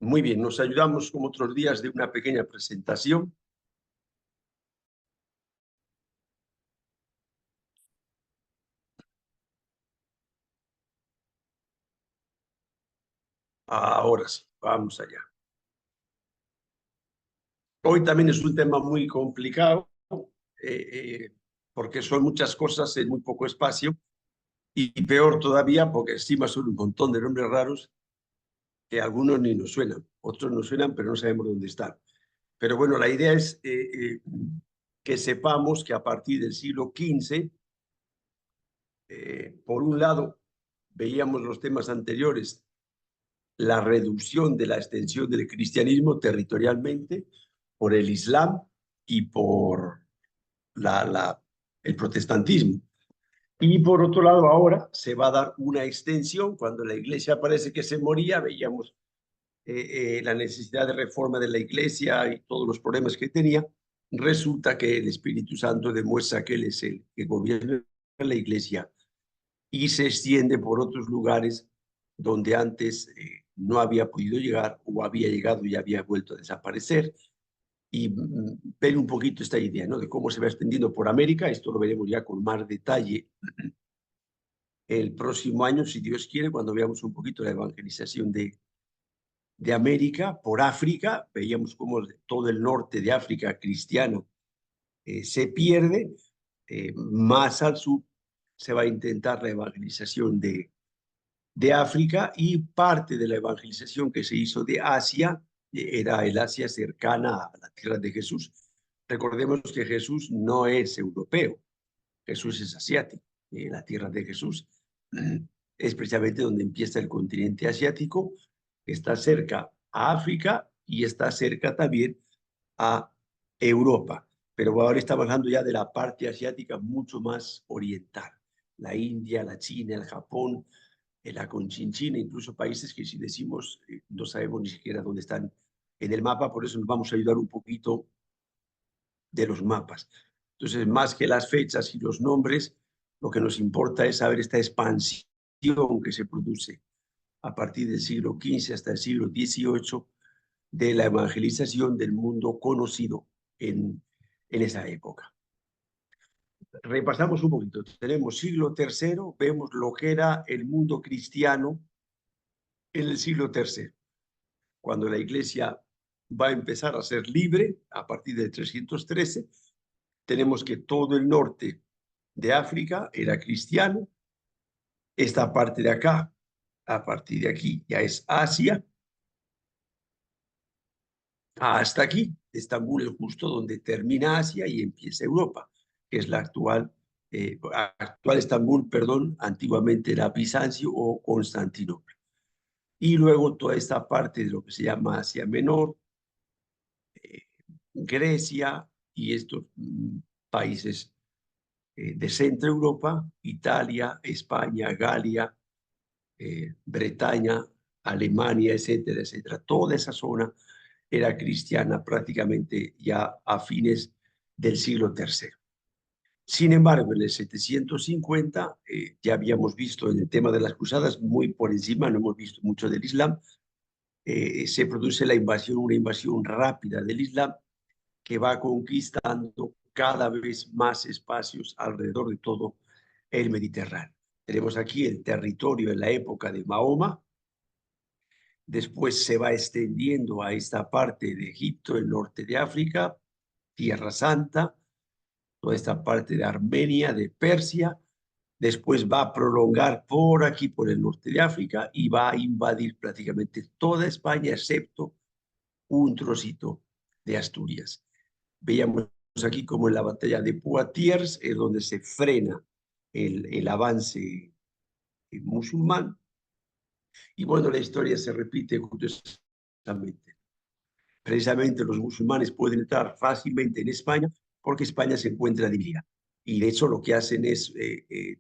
Muy bien, nos ayudamos como otros días de una pequeña presentación. Ahora sí, vamos allá. Hoy también es un tema muy complicado porque son muchas cosas en muy poco espacio y peor todavía porque encima son un montón de nombres raros que algunos ni nos suenan, otros nos suenan pero no sabemos dónde están. Pero bueno, la idea es que sepamos que a partir del siglo XV, por un lado, veíamos los temas anteriores, la reducción de la extensión del cristianismo territorialmente por el Islam y por el protestantismo. Y por otro lado, ahora se va a dar una extensión. Cuando la iglesia parece que se moría, veíamos la necesidad de reforma de la iglesia y todos los problemas que tenía. Resulta que el Espíritu Santo demuestra que Él es el que gobierna la iglesia y se extiende por otros lugares donde antes no había podido llegar o había llegado y había vuelto a desaparecer. Y ver un poquito esta idea, ¿no? De cómo se va extendiendo por América. Esto lo veremos ya con más detalle el próximo año, si Dios quiere, cuando veamos un poquito la evangelización de América. Por África, veíamos cómo todo el norte de África cristiano se pierde. Más al sur se va a intentar la evangelización de África, y parte de la evangelización que se hizo de Asia era el Asia cercana a la tierra de Jesús. Recordemos que Jesús no es europeo, Jesús es asiático. La tierra de Jesús es precisamente donde empieza el continente asiático, está cerca a África y está cerca también a Europa. Pero ahora estamos hablando ya de la parte asiática mucho más oriental, la India, la China, el Japón, la Conchinchina, incluso países que si decimos no sabemos ni siquiera dónde están en el mapa. Por eso nos vamos a ayudar un poquito de los mapas. Entonces, más que las fechas y los nombres, lo que nos importa es saber esta expansión que se produce a partir del siglo XV hasta el siglo XVIII de la evangelización del mundo conocido en esa época. Repasamos un poquito. Tenemos siglo III, vemos lo que era el mundo cristiano en el siglo III, cuando la iglesia va a empezar a ser libre a partir de 313. Tenemos que todo el norte de África era cristiano. Esta parte de acá, a partir de aquí, ya es Asia. Hasta aquí, Estambul es justo donde termina Asia y empieza Europa, que es la actual Estambul, perdón, antiguamente era Bizancio o Constantinopla. Y luego toda esta parte de lo que se llama Asia Menor, Grecia y estos países de Centro Europa, Italia, España, Galia, Bretaña, Alemania, etcétera, etcétera. Toda esa zona era cristiana prácticamente ya a fines del siglo III. Sin embargo, en el 750 ya habíamos visto en el tema de las cruzadas, muy por encima, no hemos visto mucho del Islam. Se produce la invasión, una invasión rápida del Islam que va conquistando cada vez más espacios alrededor de todo el Mediterráneo. Tenemos aquí el territorio en la época de Mahoma. Después se va extendiendo a esta parte de Egipto, el norte de África, Tierra Santa, toda esta parte de Armenia, de Persia. Después va a prolongar por aquí, por el norte de África, y va a invadir prácticamente toda España, excepto un trocito de Asturias. Veíamos aquí como en la batalla de Poitiers, es donde se frena el avance musulmán. Y bueno, la historia se repite curiosamente. Precisamente los musulmanes pueden entrar fácilmente en España porque España se encuentra dividida. Y de hecho lo que hacen es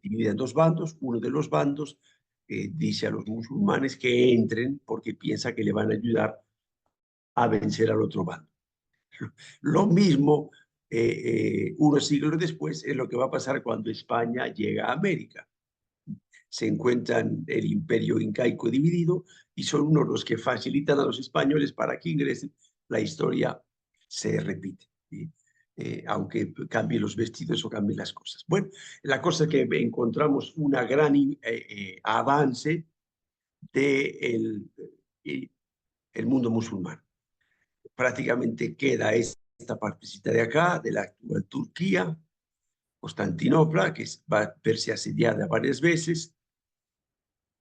dividir en dos bandos. Uno de los bandos dice a los musulmanes que entren porque piensa que le van a ayudar a vencer al otro bando. Lo mismo unos siglos después es lo que va a pasar cuando España llega a América. se encuentran el imperio incaico dividido y son unos los que facilitan a los españoles para que ingresen. La historia se repite, ¿sí? Aunque cambien los vestidos o cambien las cosas. Bueno, la cosa es que encontramos una gran avance del el mundo musulmán. Prácticamente queda esta partecita de acá, de la actual Turquía, Constantinopla, que va a verse asediada varias veces,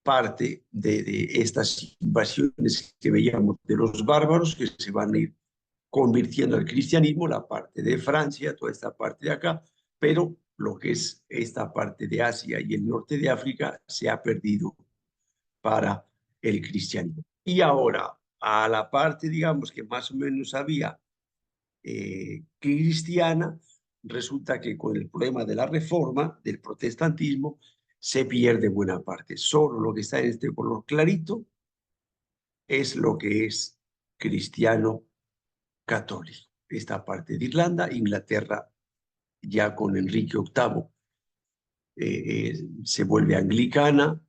parte de estas invasiones que veíamos de los bárbaros que se van a ir convirtiendo al cristianismo, la parte de Francia, toda esta parte de acá, pero lo que es esta parte de Asia y el norte de África se ha perdido para el cristianismo. Y ahora, a la parte, digamos, que más o menos había cristiana, resulta que con el problema de la reforma, del protestantismo, se pierde buena parte. Solo lo que está en este color clarito es lo que es cristiano católico. Esta parte de Irlanda, Inglaterra, ya con Enrique VIII, se vuelve anglicana,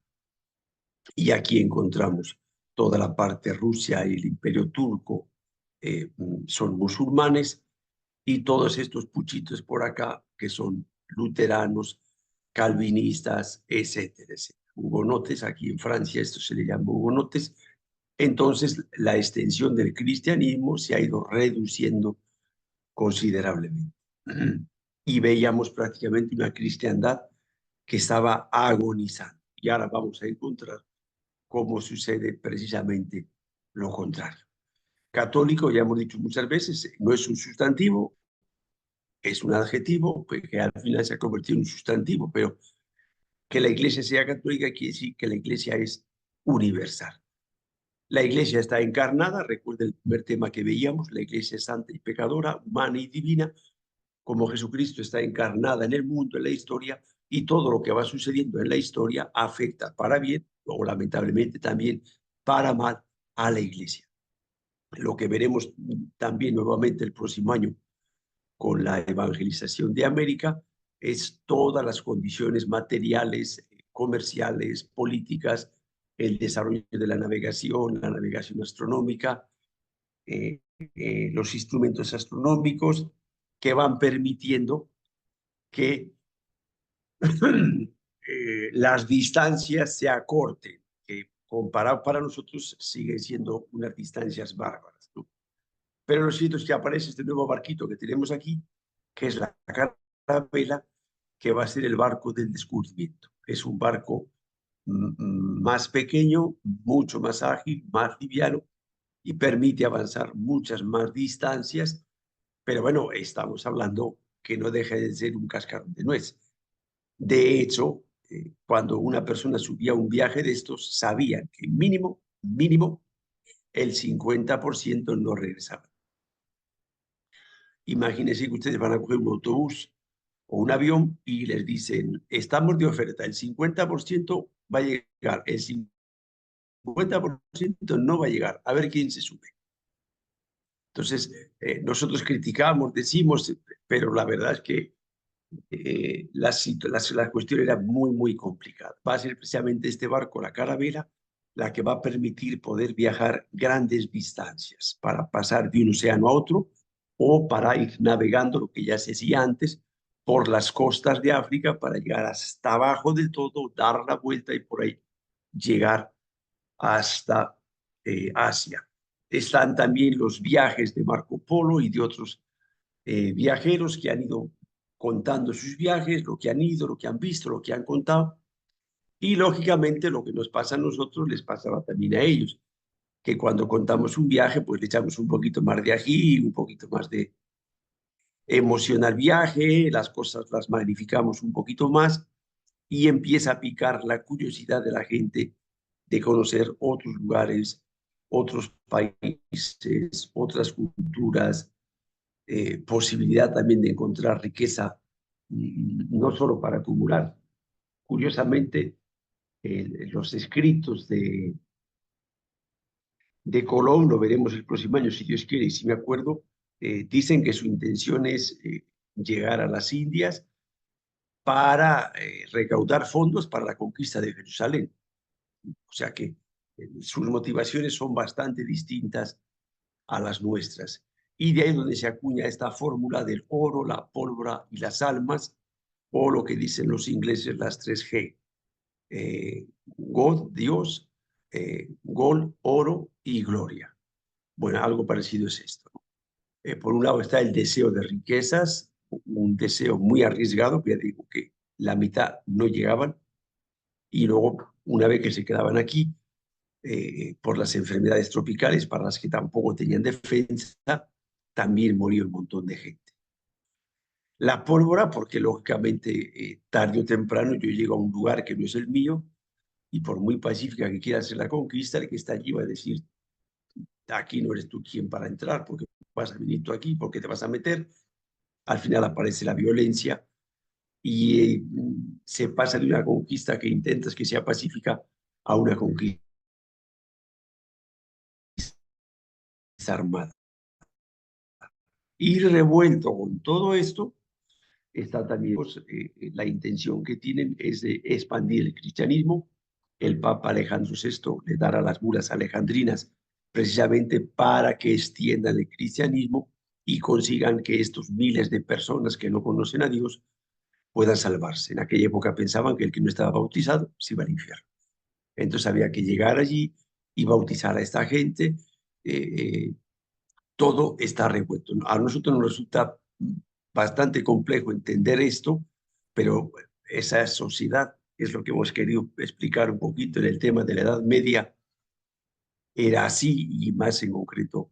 y aquí encontramos toda la parte Rusia y el imperio turco, son musulmanes, y todos estos puchitos por acá que son luteranos, calvinistas, etcétera, etcétera. Hugonotes, aquí en Francia esto se le llama hugonotes. Entonces la extensión del cristianismo se ha ido reduciendo considerablemente. Y veíamos prácticamente una cristiandad que estaba agonizando. Y ahora vamos a encontrar cómo sucede precisamente lo contrario. Católico, ya hemos dicho muchas veces, no es un sustantivo, es un adjetivo que al final se ha convertido en un sustantivo, pero que la iglesia sea católica quiere decir que la iglesia es universal. La iglesia está encarnada, recuerda el primer tema que veíamos, la iglesia es santa y pecadora, humana y divina, como Jesucristo está encarnada en el mundo, en la historia, y todo lo que va sucediendo en la historia afecta para bien o lamentablemente también para mal a la iglesia. Lo que veremos también nuevamente el próximo año con la evangelización de América es todas las condiciones materiales, comerciales, políticas, el desarrollo de la navegación astronómica, los instrumentos astronómicos que van permitiendo que las distancias se acorten, que comparado para nosotros siguen siendo unas distancias bárbaras, ¿no? Pero lo cierto es que aparece este nuevo barquito que tenemos aquí, que es la Carabela, que va a ser el barco del descubrimiento. Es un barco más pequeño, mucho más ágil, más liviano y permite avanzar muchas más distancias, pero bueno, estamos hablando que no deja de ser un cascarón de nuez. De hecho, cuando una persona subía un viaje de estos, sabían que mínimo, el 50% no regresaba. Imagínense que ustedes van a coger un autobús o un avión y les dicen, estamos de oferta, el 50% va a llegar, el 50% no va a llegar, a ver quién se sube. Entonces, nosotros criticamos, decimos, pero la verdad es que la cuestión era muy complicada. Va a ser precisamente este barco, la Carabela, la que va a permitir poder viajar grandes distancias para pasar de un océano a otro o para ir navegando, lo que ya se hacía antes, por las costas de África para llegar hasta abajo del todo, dar la vuelta y por ahí llegar hasta Asia. Están también los viajes de Marco Polo y de otros viajeros que han ido contando sus viajes, lo que han ido, lo que han visto, lo que han contado. Y lógicamente lo que nos pasa a nosotros les pasaba también a ellos, que cuando contamos un viaje, pues le echamos un poquito más de ají, un poquito más de emoción al viaje, las cosas las magnificamos un poquito más y empieza a picar la curiosidad de la gente de conocer otros lugares, otros países, otras culturas, posibilidad también de encontrar riqueza, no solo para acumular. Curiosamente, los escritos de Colón, lo veremos el próximo año, si Dios quiere, y si me acuerdo, dicen que su intención es llegar a las Indias para recaudar fondos para la conquista de Jerusalén. O sea que sus motivaciones son bastante distintas a las nuestras. Y de ahí donde se acuña esta fórmula del oro, la pólvora y las almas, o lo que dicen los ingleses, las 3G. God, Dios, Gol, oro y gloria. Bueno, algo parecido es esto. Por un lado está el deseo de riquezas, un deseo muy arriesgado, que ya digo que la mitad no llegaban, y luego, una vez que se quedaban aquí, por las enfermedades tropicales para las que tampoco tenían defensa, también murió un montón de gente. La pólvora, porque lógicamente tarde o temprano yo llego a un lugar que no es el mío y por muy pacífica que quiera hacer la conquista, el que está allí va a decir, aquí no eres tú quien para entrar, porque vas a venir tú aquí, porque te vas a meter. Al final aparece la violencia y se pasa de una conquista que intentas que sea pacífica a una conquista armada. Y revuelto con todo esto, está también pues, la intención que tienen es de expandir el cristianismo. El Papa Alejandro VI le dará las bulas alejandrinas precisamente para que extiendan el cristianismo y consigan que estos miles de personas que no conocen a Dios puedan salvarse. En aquella época pensaban que el que no estaba bautizado se iba al infierno. Entonces había que llegar allí y bautizar a esta gente. Eh, Todo está revuelto. A nosotros nos resulta bastante complejo entender esto, pero esa sociedad es lo que hemos querido explicar un poquito en el tema de la Edad Media. Era así y más en concreto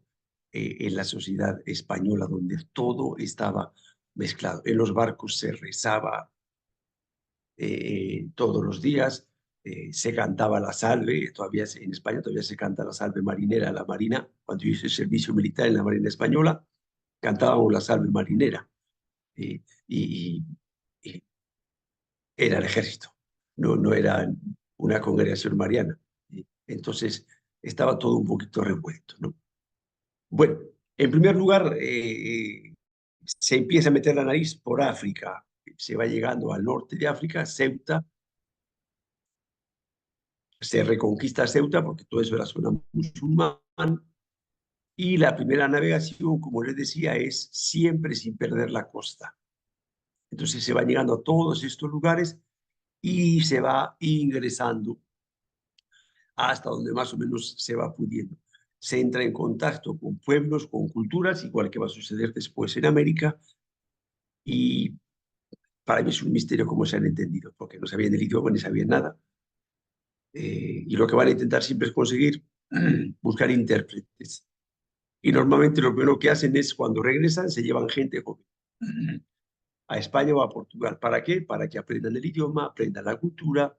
en la sociedad española, donde todo estaba mezclado. En los barcos se rezaba todos los días, se cantaba la salve, todavía en España todavía se canta la salve marinera, la marina, cuando yo hice servicio militar en la Marina Española, cantábamos la salve marinera y, y, y era el ejército, no era una congregación mariana. Entonces estaba todo un poquito revuelto, ¿no? Bueno, en primer lugar, se empieza a meter la nariz por África, se va llegando al norte de África, Ceuta, se reconquista Ceuta porque todo eso era zona musulmán y la primera navegación, como les decía, es siempre sin perder la costa. Entonces se va llegando a todos estos lugares y se va ingresando hasta donde más o menos se va pudiendo. Se entra en contacto con pueblos, con culturas, igual que va a suceder después en América, y para mí es un misterio cómo se han entendido, porque no sabían el idioma ni sabían nada. Y lo que van a intentar siempre es conseguir buscar intérpretes. Y normalmente lo primero que hacen es, cuando regresan, se llevan gente joven a España o a Portugal. ¿Para qué? Para que aprendan el idioma, aprendan la cultura,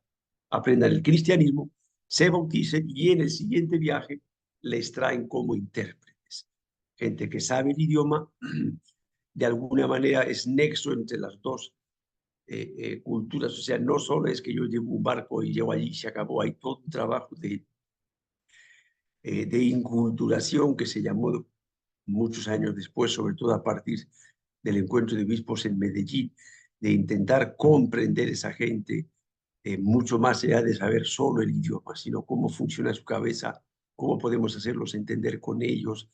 aprendan el cristianismo, se bauticen y en el siguiente viaje les traen como intérpretes. Gente que sabe el idioma, de alguna manera es nexo entre las dos culturas. O sea, no solo es que yo llevo un barco y llego allí y se acabó, hay todo un trabajo de inculturación que se llamó muchos años después, sobre todo a partir del encuentro de obispos en Medellín, de intentar comprender esa gente mucho más allá de saber solo el idioma, sino cómo funciona su cabeza, cómo podemos hacerlos entender con ellos,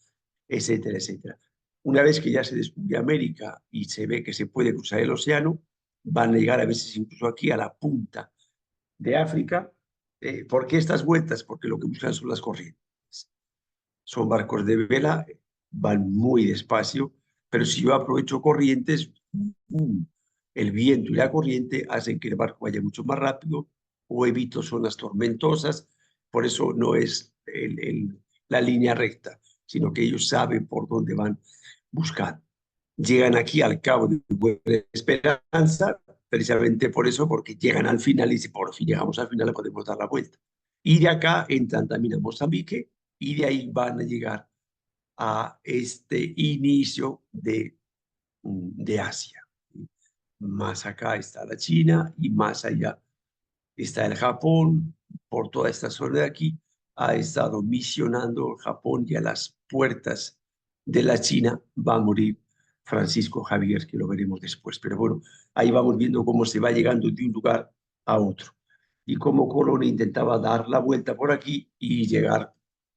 etcétera, etcétera. Una vez que ya se descubre América y se ve que se puede cruzar el océano, van a llegar a veces incluso aquí a la punta de África. ¿Por qué estas vueltas? Porque lo que buscan son las corrientes. Son barcos de vela, van muy despacio, pero si yo aprovecho corrientes, el viento y la corriente hacen que el barco vaya mucho más rápido o evito zonas tormentosas. Por eso no es la línea recta, sino que ellos saben por dónde van buscando. Llegan aquí al Cabo de Buena Esperanza, precisamente por eso, porque llegan al final y si por fin llegamos al final, le podemos dar la vuelta. Y de acá entran también a Mozambique y de ahí van a llegar a este inicio de Asia. Más acá está la China y más allá está el Japón. Por toda esta zona de aquí ha estado misionando Japón y a las puertas de la China va a morir Francisco Javier, que lo veremos después. Pero bueno, ahí vamos viendo cómo se va llegando de un lugar a otro y cómo Colón intentaba dar la vuelta por aquí y llegar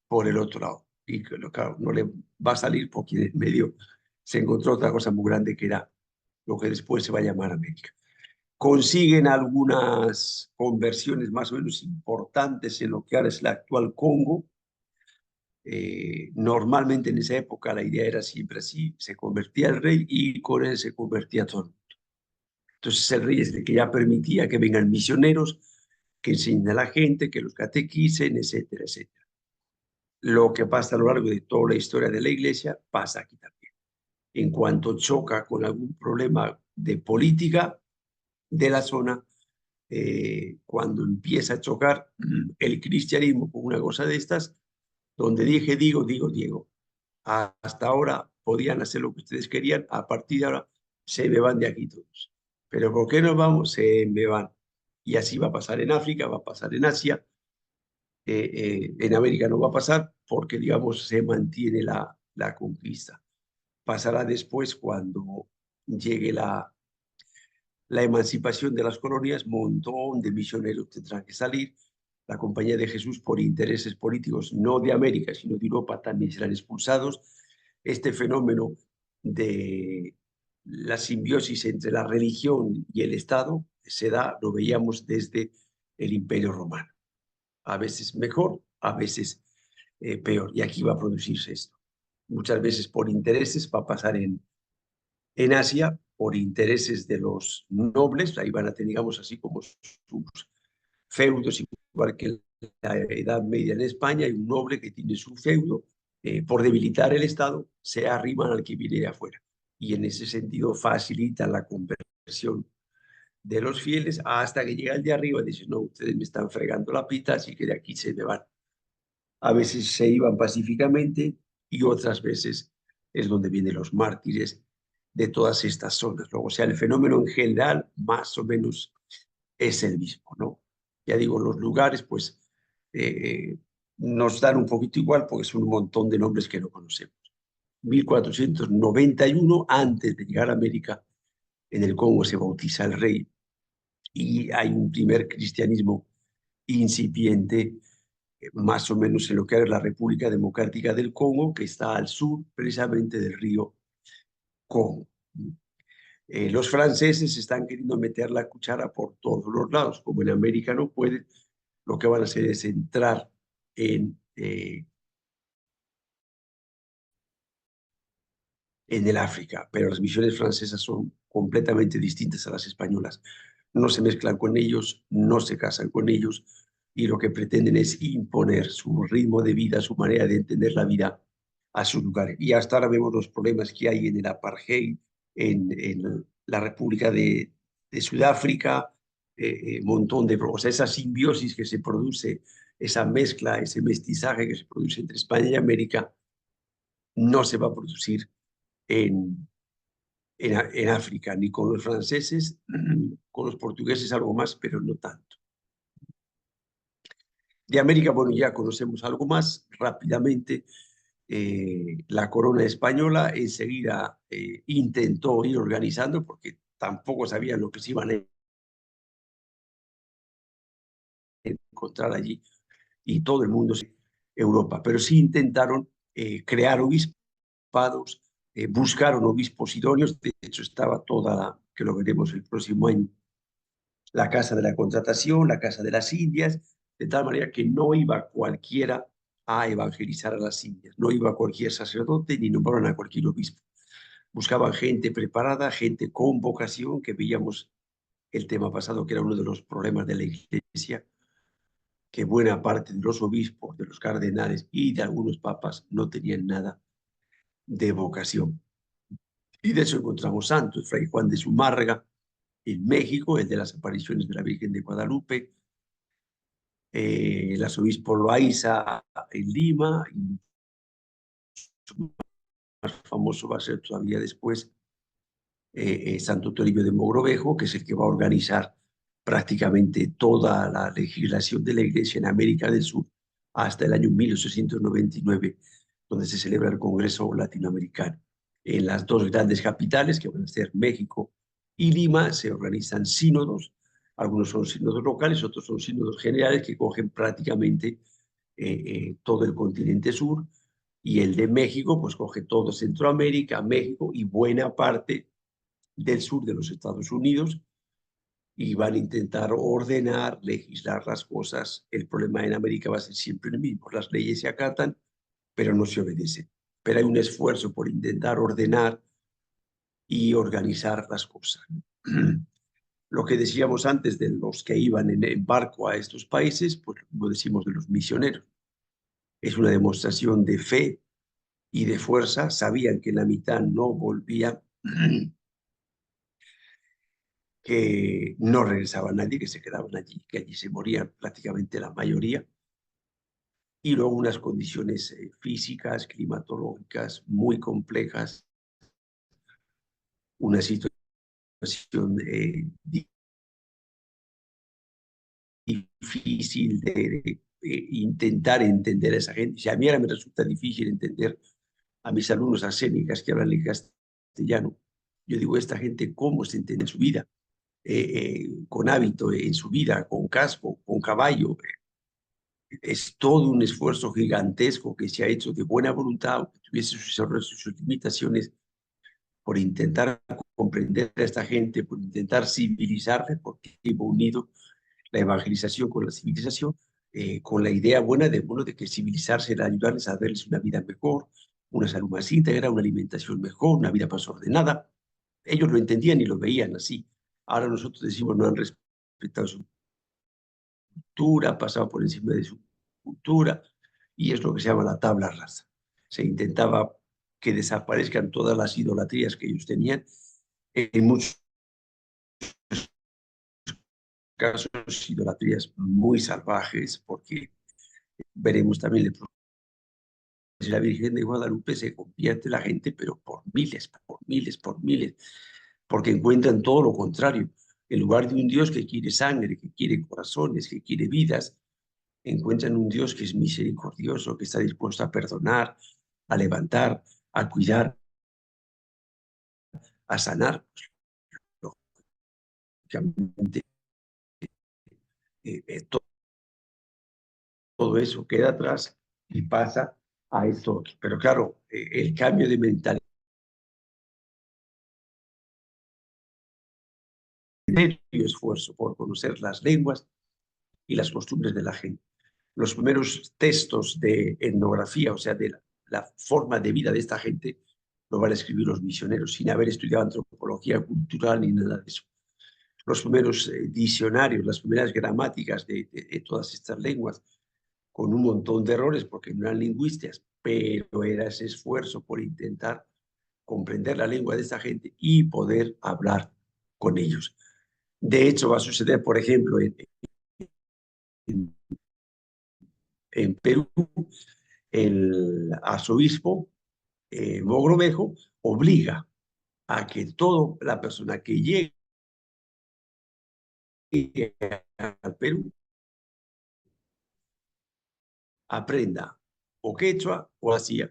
por el otro lado. Y claro, no le va a salir porque en medio se encontró otra cosa muy grande que era lo que después se va a llamar América. Consiguen algunas conversiones más o menos importantes en lo que ahora es el actual Congo. Normalmente en esa época la idea era siempre así, se convertía el rey y con él se convertía todo el mundo. Entonces el rey es el que ya permitía que vengan misioneros, que enseñen a la gente, que los catequicen, etcétera, etcétera. Lo que pasa a lo largo de toda la historia de la iglesia pasa aquí también. En cuanto choca con algún problema de política de la zona, cuando empieza a chocar el cristianismo con una cosa de estas, donde dije digo, digo Diego. Hasta ahora podían hacer lo que ustedes querían, a partir de ahora se me van de aquí todos. Pero ¿por qué nos vamos? Se me van. Y así va a pasar en África, va a pasar en Asia, en América no va a pasar porque, digamos, se mantiene la conquista. Pasará después cuando llegue la emancipación de las colonias, un montón de misioneros tendrán que salir. La Compañía de Jesús, por intereses políticos, no de América, sino de Europa, también serán expulsados. Este fenómeno de la simbiosis entre la religión y el Estado se da, lo veíamos desde el Imperio Romano. A veces mejor, a veces peor. Y aquí va a producirse esto. Muchas veces por intereses va a pasar en Asia, por intereses de los nobles, ahí van a tener, digamos así, como sus feudos, igual que la Edad Media en España, hay un noble que tiene su feudo, por debilitar el Estado, se arriman al que viene de afuera. Y en ese sentido facilita la conversión de los fieles hasta que llega el de arriba y dice, no, ustedes me están fregando la pita, así que de aquí se me van. A veces se iban pacíficamente y otras veces es donde vienen los mártires de todas estas zonas, ¿no? O sea, el fenómeno en general más o menos es el mismo, ¿no? Ya digo, los lugares pues nos dan un poquito igual porque son un montón de nombres que no conocemos. 1491, antes de llegar a América, en el Congo se bautiza el rey y hay un primer cristianismo incipiente, más o menos en lo que era la República Democrática del Congo, que está al sur precisamente del río Congo. Los franceses están queriendo meter la cuchara por todos los lados, como en América no pueden, lo que van a hacer es entrar en el África, pero las misiones francesas son completamente distintas a las españolas. No se mezclan con ellos, no se casan con ellos y lo que pretenden es imponer su ritmo de vida, su manera de entender la vida a su lugar. Y hasta ahora vemos los problemas que hay en el apartheid, en la República de Sudáfrica, montón de, o sea, esa simbiosis que se produce, esa mezcla, ese mestizaje que se produce entre España y América, no se va a producir en, en África, ni con los franceses, con los portugueses algo más, pero no tanto. De América, bueno, ya conocemos algo más rápidamente. La corona española enseguida intentó ir organizando, porque tampoco sabían lo que se iban a encontrar allí, y todo el mundo, Europa, pero sí intentaron crear obispados, buscaron obispos idóneos, de hecho estaba toda, que lo veremos el próximo año, la Casa de la Contratación, la Casa de las Indias, de tal manera que no iba cualquiera a evangelizar a las Indias, no iba cualquier sacerdote ni nombraron a cualquier obispo. Buscaban gente preparada, gente con vocación, que veíamos el tema pasado, que era uno de los problemas de la Iglesia, que buena parte de los obispos, de los cardenales y de algunos papas no tenían nada de vocación. Y de eso encontramos santos, Fray Juan de Zumárraga en México, el de las apariciones de la Virgen de Guadalupe, el arzobispo Loaiza en Lima, y más famoso va a ser todavía después Santo Toribio de Mogrovejo, que es el que va a organizar prácticamente toda la legislación de la Iglesia en América del Sur hasta el año 1899, donde se celebra el Congreso Latinoamericano. En las dos grandes capitales, que van a ser México y Lima, se organizan sínodos. Algunos son sínodos locales, otros son sínodos generales que cogen prácticamente todo el continente sur, y el de México pues coge todo Centroamérica, México y buena parte del sur de los Estados Unidos, y van a intentar ordenar, legislar las cosas. El problema en América va a ser siempre el mismo: las leyes se acatan, pero no se obedecen. Pero hay un esfuerzo por intentar ordenar y organizar las cosas. Lo que decíamos antes de los que iban en barco a estos países, pues lo decimos de los misioneros. Es una demostración de fe y de fuerza. Sabían que la mitad no volvía, que no regresaba nadie, que se quedaban allí, que allí se morían prácticamente la mayoría. Y luego unas condiciones físicas, climatológicas muy complejas, una situación difícil de intentar entender a esa gente. Si a mí ahora me resulta difícil entender a mis alumnos arsénicas que hablan en castellano, yo digo: esta gente, ¿cómo se entiende en su vida? Con hábito en su vida, con casco, con caballo. Es todo un esfuerzo gigantesco que se ha hecho de buena voluntad, aunque tuviese sus errores y sus limitaciones, por intentar comprender a esta gente, por intentar civilizarla, porque hemos unido la evangelización con la civilización, con la idea buena de, bueno, de que civilizarse era ayudarles a darles una vida mejor, una salud más íntegra, una alimentación mejor, una vida más ordenada. Ellos lo entendían y lo veían así. Ahora nosotros decimos: no han respetado su cultura, pasado por encima de su cultura, y es lo que se llama la tabla rasa. Se intentaba que desaparezcan todas las idolatrías que ellos tenían, en muchos casos idolatrías muy salvajes, porque veremos también la Virgen de Guadalupe se convierte la gente, pero por miles, por miles, por miles, porque encuentran todo lo contrario. En lugar de un Dios que quiere sangre, que quiere corazones, que quiere vidas, encuentran un Dios que es misericordioso, que está dispuesto a perdonar, a levantar, a cuidar, a sanar. Lógicamente, todo eso queda atrás y pasa a esto. Pero claro, el cambio de mentalidad, y esfuerzo por conocer las lenguas y las costumbres de la gente. Los primeros textos de etnografía, o sea, de la forma de vida de esta gente, lo van a escribir los misioneros, sin haber estudiado antropología cultural ni nada de eso. Los primeros diccionarios, las primeras gramáticas de todas estas lenguas, con un montón de errores porque no eran lingüistas, pero era ese esfuerzo por intentar comprender la lengua de esta gente y poder hablar con ellos. De hecho, va a suceder, por ejemplo, en, en Perú, el arzobispo Mogrovejo obliga a que toda la persona que llegue al Perú aprenda o quechua o así.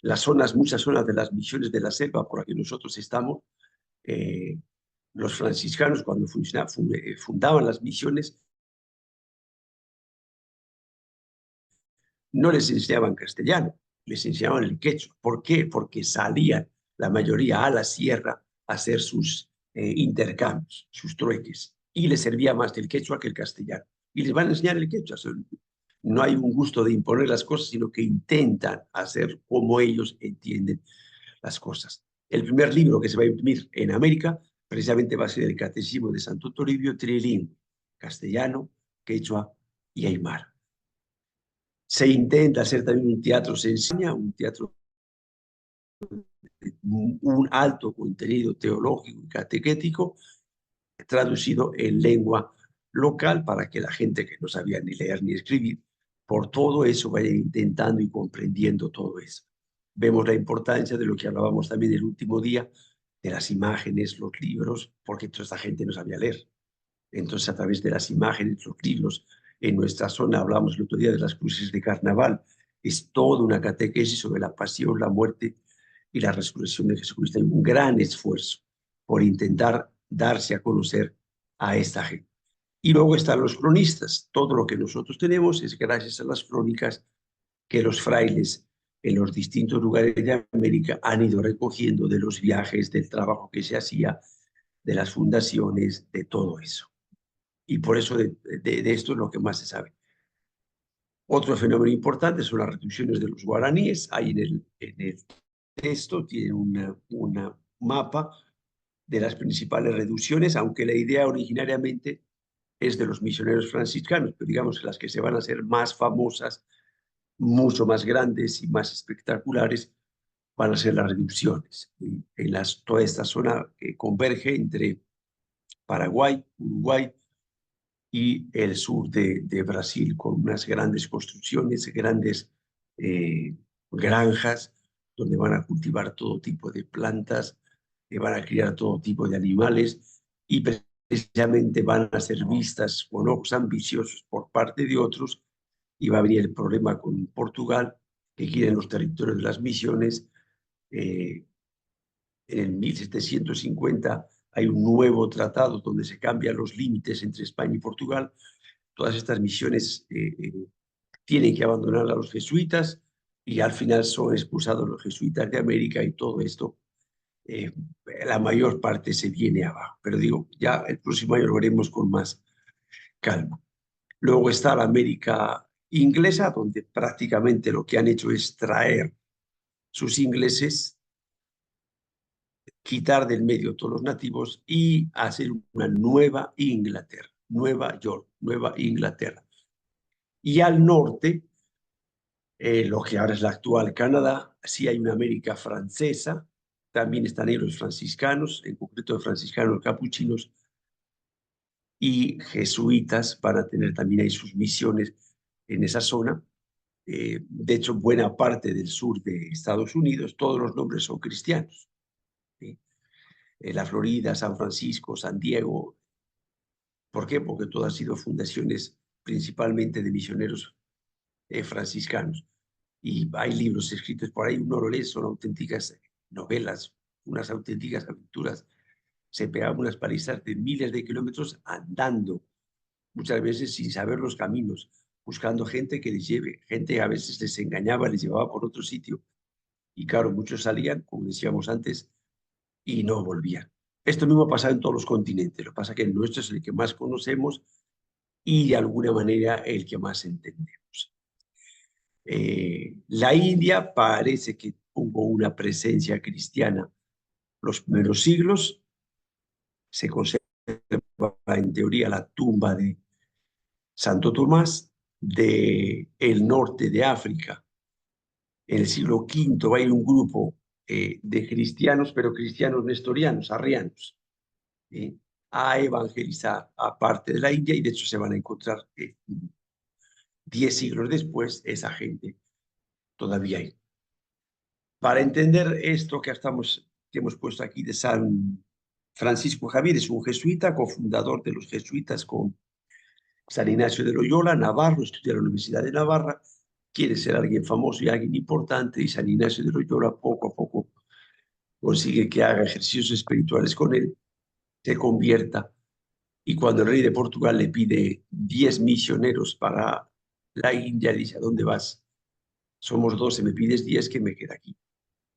Las zonas, muchas zonas de las misiones de la selva por las que nosotros estamos, los franciscanos, cuando fundaban las misiones, no les enseñaban castellano, les enseñaban el quechua. ¿Por qué? Porque salían la mayoría a la sierra a hacer sus intercambios, sus trueques, y les servía más el quechua que el castellano. Y les van a enseñar el quechua. No hay un gusto de imponer las cosas, sino que intentan hacer como ellos entienden las cosas. El primer libro que se va a imprimir en América precisamente va a ser el Catecismo de Santo Toribio, trilingüe: castellano, quechua y aymara. Se intenta hacer también un teatro, se enseña un teatro, un alto contenido teológico y catequético, traducido en lengua local para que la gente que no sabía ni leer ni escribir, por todo eso vaya intentando y comprendiendo todo eso. Vemos la importancia de lo que hablábamos también el último día, de las imágenes, los libros, porque toda esta gente no sabía leer. Entonces, a través de las imágenes, los libros, en nuestra zona hablamos el otro día de las cruces de carnaval, es toda una catequesis sobre la pasión, la muerte y la resurrección de Jesucristo. Hay un gran esfuerzo por intentar darse a conocer a esta gente. Y luego están los cronistas. Todo lo que nosotros tenemos es gracias a las crónicas que los frailes en los distintos lugares de América han ido recogiendo de los viajes, del trabajo que se hacía, de las fundaciones, de todo eso. Y por eso de esto es lo que más se sabe. Otro fenómeno importante son las reducciones de los guaraníes. Ahí en el texto tiene una mapa de las principales reducciones, aunque la idea originariamente es de los misioneros franciscanos, pero digamos que las que se van a hacer más famosas, mucho más grandes y más espectaculares, van a ser las reducciones. Toda esta zona que converge entre Paraguay, Uruguay y el sur de Brasil, con unas grandes construcciones, grandes granjas, donde van a cultivar todo tipo de plantas, van a criar todo tipo de animales y precisamente van a ser vistas con ojos ambiciosos por parte de otros, y va a venir el problema con Portugal, que quiere los territorios de las misiones. En el 1750 hay un nuevo tratado donde se cambian los límites entre España y Portugal. Todas estas misiones tienen que abandonar a los jesuitas y al final son expulsados los jesuitas de América y todo esto, la mayor parte se viene abajo. Pero digo, ya el próximo año lo veremos con más calma. Luego está la América inglesa, donde prácticamente lo que han hecho es traer sus ingleses, quitar del medio todos los nativos y hacer una nueva Inglaterra, Nueva York, Nueva Inglaterra. Y al norte, lo que ahora es la actual Canadá, sí hay una América francesa, también están ahí los franciscanos, en concreto los franciscanos capuchinos y jesuitas, van a tener también ahí sus misiones en esa zona. De hecho, buena parte del sur de Estados Unidos, todos los nombres son cristianos. ¿Sí? La Florida, San Francisco, San Diego. ¿Por qué? Porque todo han sido fundaciones principalmente de misioneros franciscanos. Y hay libros escritos por ahí, uno lo lee, son auténticas novelas, unas auténticas aventuras. Se pegaban unas palizas de miles de kilómetros andando, muchas veces sin saber los caminos, buscando gente que les lleve. Gente a veces les engañaba, les llevaba por otro sitio. Y claro, muchos salían, como decíamos antes, y no volvían. Esto mismo ha pasado en todos los continentes. Lo que pasa es que el nuestro es el que más conocemos y de alguna manera el que más entendemos. La India parece que hubo una presencia cristiana los primeros siglos. Se conserva en teoría la tumba de Santo Tomás. De el norte de África, en el siglo V, va a ir un grupo de cristianos, pero cristianos nestorianos, arrianos, a evangelizar a parte de la India, y de hecho se van a encontrar 10 siglos después esa gente todavía hay. Para entender esto que hemos puesto aquí de San Francisco Javier, es un jesuita, cofundador de los jesuitas con San Ignacio de Loyola, navarro, estudia en la Universidad de Navarra, quiere ser alguien famoso y alguien importante, y San Ignacio de Loyola poco a poco consigue que haga ejercicios espirituales con él, se convierta, y cuando el rey de Portugal le pide 10 misioneros para la India, dice: ¿a dónde vas? Somos 12, me pides 10, que me queda aquí.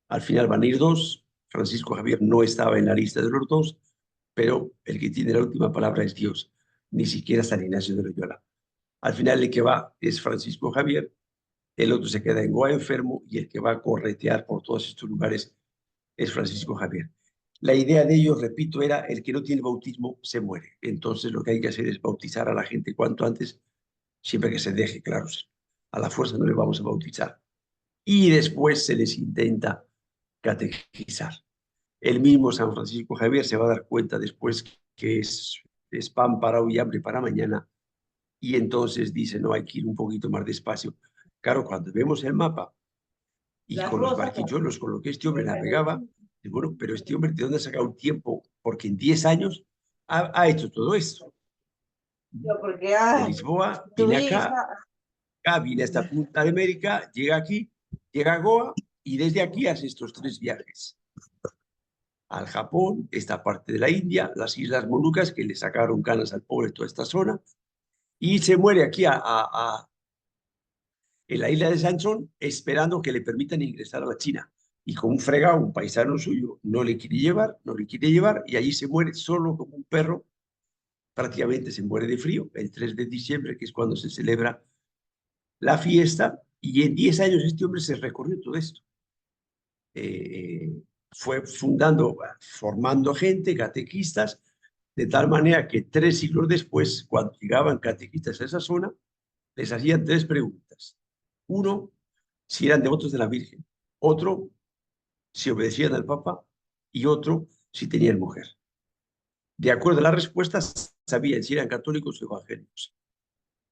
Al final van a ir 2. Francisco Javier no estaba en la lista de los 2, pero el que tiene la última palabra es Dios, ni siquiera San Ignacio de Loyola. Al final el que va es Francisco Javier, el otro se queda en Goa enfermo, y el que va a corretear por todos estos lugares es Francisco Javier. La idea de ellos, repito, era: el que no tiene bautismo se muere. Entonces lo que hay que hacer es bautizar a la gente cuanto antes, siempre que se deje, claro. A la fuerza no le vamos a bautizar. Y después se les intenta catequizar. El mismo San Francisco Javier se va a dar cuenta después que es pan para hoy y hambre para mañana, y entonces dice: no, hay que ir un poquito más despacio. Claro, cuando vemos el mapa y con los barquilluelos con lo que este hombre navegaba, bueno, pero este hombre, ¿de dónde ha sacado un tiempo? Porque en 10 años ha hecho todo esto. De Lisboa viene acá, viene hasta Punta de América, llega aquí, llega a Goa, Y desde aquí hace estos 3 viajes. Al Japón, esta parte de la India, las Islas Molucas, que le sacaron canas al pobre toda esta zona, y se muere aquí en la isla de Sansón, esperando que le permitan ingresar a la China. Y con un fregado, un paisano suyo, no le quiere llevar, y allí se muere solo como un perro, prácticamente se muere de frío, el 3 de diciembre, que es cuando se celebra la fiesta, y en 10 años este hombre se recorrió todo esto. Fue formando gente, catequistas, de tal manera que 3 siglos después, cuando llegaban catequistas a esa zona, les hacían 3 preguntas. Uno, si eran devotos de la Virgen. Otro, si obedecían al Papa. Y otro, si tenían mujer. De acuerdo a las respuestas, sabían si eran católicos o evangélicos.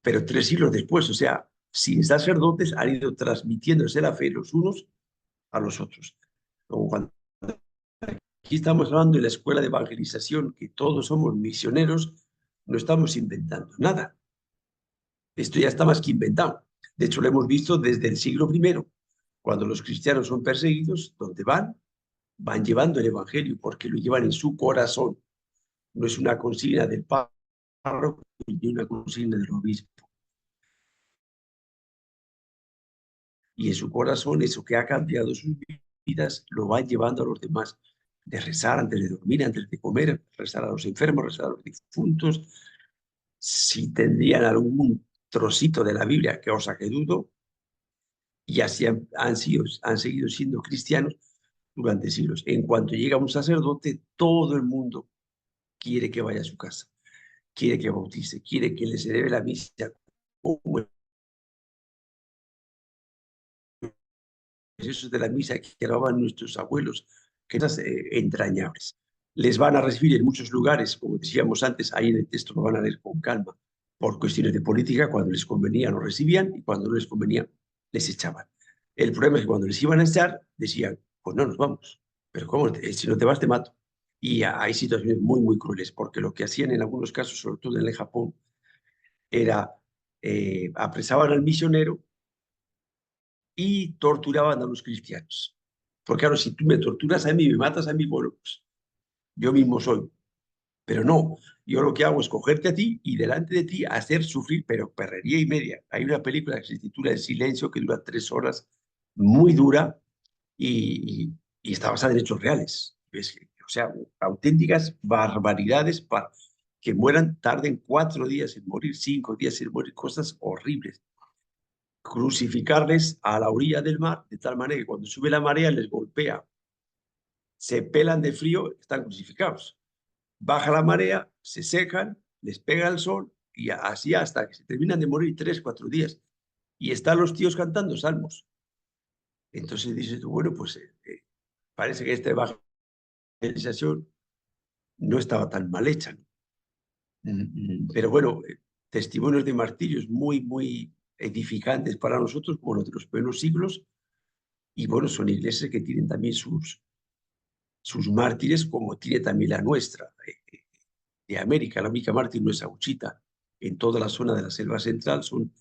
Pero 3 siglos después, o sea, sin sacerdotes, han ido transmitiéndose la fe los unos a los otros. Como cuando aquí estamos hablando de la escuela de evangelización, que todos somos misioneros, no estamos inventando nada. Esto ya está más que inventado. De hecho, lo hemos visto desde el siglo I, cuando los cristianos son perseguidos, donde van llevando el evangelio porque lo llevan en su corazón. No es una consigna del párroco ni una consigna del obispo. Y en su corazón, eso que ha cambiado sus vidas, lo van llevando a los demás. De rezar antes de dormir, antes de comer, rezar a los enfermos, rezar a los difuntos. Si tendrían algún trocito de la Biblia, que cosa que dudo, y así han seguido siendo cristianos durante siglos. En cuanto llega un sacerdote, todo el mundo quiere que vaya a su casa, quiere que bautice, quiere que le celebre la misa, como eso de la misa que grababan nuestros abuelos, que cosas entrañables. Les van a recibir en muchos lugares, como decíamos antes, ahí en el texto lo van a leer con calma, por cuestiones de política, cuando les convenía los recibían y cuando no les convenía les echaban. El problema es que cuando les iban a echar, decían, pues no nos vamos, pero ¿cómo? Si no te vas te mato. Y hay situaciones muy, muy crueles, porque lo que hacían en algunos casos, sobre todo en el Japón, era apresaban al misionero y torturaban a los cristianos. Porque claro, si tú me torturas a mí, me matas a mí, bueno, pues yo mismo soy. Pero no, yo lo que hago es cogerte a ti y delante de ti hacer sufrir, pero perrería y media. Hay una película que se titula El silencio, que dura 3 horas, muy dura, y está basada en hechos reales. O sea, auténticas barbaridades para que mueran, tarden 4 días en morir, 5 días en morir, cosas horribles. Crucificarles a la orilla del mar, de tal manera que cuando sube la marea les golpea, se pelan de frío, están crucificados. Baja la marea, se secan, les pega el sol y así hasta que se terminan de morir 3, 4 días. Y están los tíos cantando salmos. Entonces dices tú, bueno, pues parece que esta evangelización no estaba tan mal hecha, ¿no? Pero bueno, testimonios de martirios muy, muy edificantes para nosotros, como los de los primeros siglos, y bueno, son iglesias que tienen también sus mártires, como tiene también la nuestra, de América. La única mártir no es Auchita. En toda la zona de la selva central son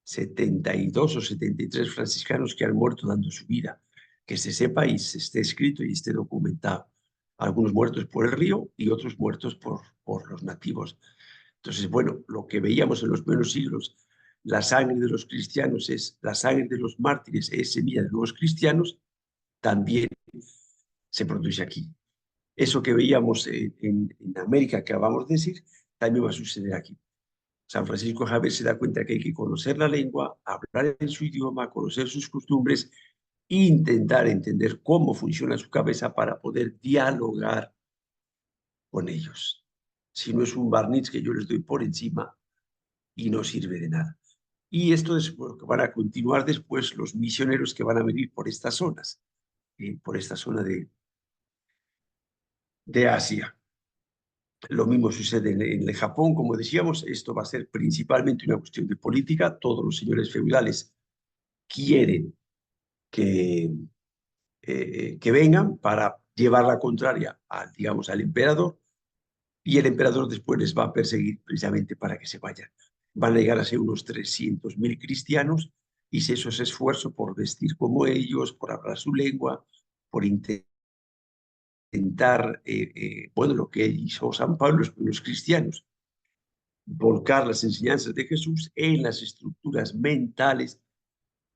72 o 73 franciscanos que han muerto dando su vida. Que se sepa y se esté escrito y esté documentado. Algunos muertos por el río y otros muertos por los nativos. Entonces, bueno, lo que veíamos en los primeros siglos, la sangre de los cristianos es, la sangre de los mártires es semilla de nuevos cristianos, también se produce aquí. Eso que veíamos en América, que acabamos de decir, también va a suceder aquí. San Francisco Javier se da cuenta que hay que conocer la lengua, hablar en su idioma, conocer sus costumbres e intentar entender cómo funciona su cabeza para poder dialogar con ellos. Si no es un barniz que yo les doy por encima y no sirve de nada. Y esto es lo que van a continuar después los misioneros que van a venir por estas zonas, por esta zona de Asia. Lo mismo sucede en el Japón, como decíamos, esto va a ser principalmente una cuestión de política. Todos los señores feudales quieren que vengan para llevar la contraria digamos, al emperador, y el emperador después les va a perseguir precisamente para que se vayan. Van a llegar a ser unos 300.000 cristianos hice esos esfuerzos por vestir como ellos, por hablar su lengua, por intentar, bueno, lo que hizo San Pablo con los cristianos, volcar las enseñanzas de Jesús en las estructuras mentales